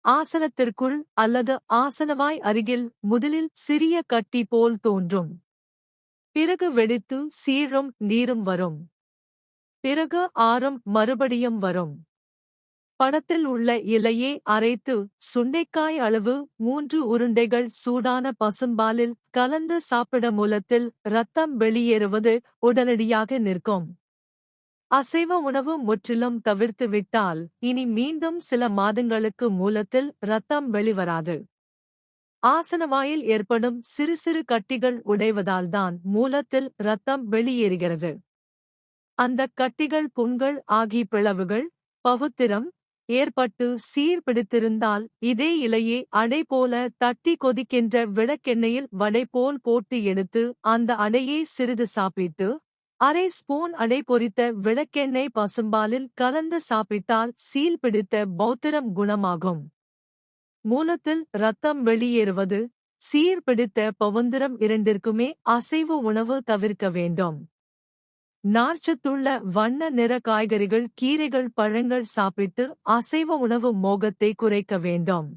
ஆசனத்திற்குள் அல்லது ஆசனவாய் அருகில் முதலில் சிறிய கட்டி போல் தோன்றும். பிறகு வெடித்து சீழும் நீரும் வரும். பிறகு ஆறும் மறுபடியும் வரும். படத்தில் உள்ள இலையை அரைத்து சுண்டைக்காய் அளவு 3 உருண்டைகள் சூடான பசும்பாலில் கலந்து சாப்பிட மூலத்தில் இரத்தம் வெளியேறுவது உடனடியாக நிற்கும். அசைவ உணவு முற்றிலும் தவிர்த்து விட்டால் இனி மீண்டும் சில மாதங்களுக்கு மூலத்தில் இரத்தம் வெளிவராது. ஆசனவாயில் ஏற்படும் சிறு சிறு கட்டிகள் உடைவதால்தான் மூலத்தில் இரத்தம் வெளியேறுகிறது. அந்தக் கட்டிகள் புண்கள் ஆகி பிளவுகள், பவுத்திரம் ஏற்பட்டு சீழ்பிடித்திருந்தால் இதே இலையை அடை போல தட்டி கொதிக்கின்ற விளக்கெண்ணெயில் வடை போல் போட்டு எடுத்து அந்த அடையை சிறிது சாப்பிட்டு அரை ஸ்பூன் அடை பொரித்த விளக்கெண்ணெய் பசும்பாலில் கலந்து சாப்பிட்டால் சீல் பிடித்த பௌத்திரம் குணமாகும். மூலத்தில் இரத்தம் வெளியேறுவது, சீர்பிடித்த பவுந்திரம் இரண்டிற்குமே அசைவ உணவு தவிர்க்க வேண்டும். நார்ச்சத்துள்ள வண்ண நிற காய்கறிகள், கீரைகள், பழங்கள் சாப்பிட்டு அசைவ உணவு மோகத்தை குறைக்க வேண்டும்.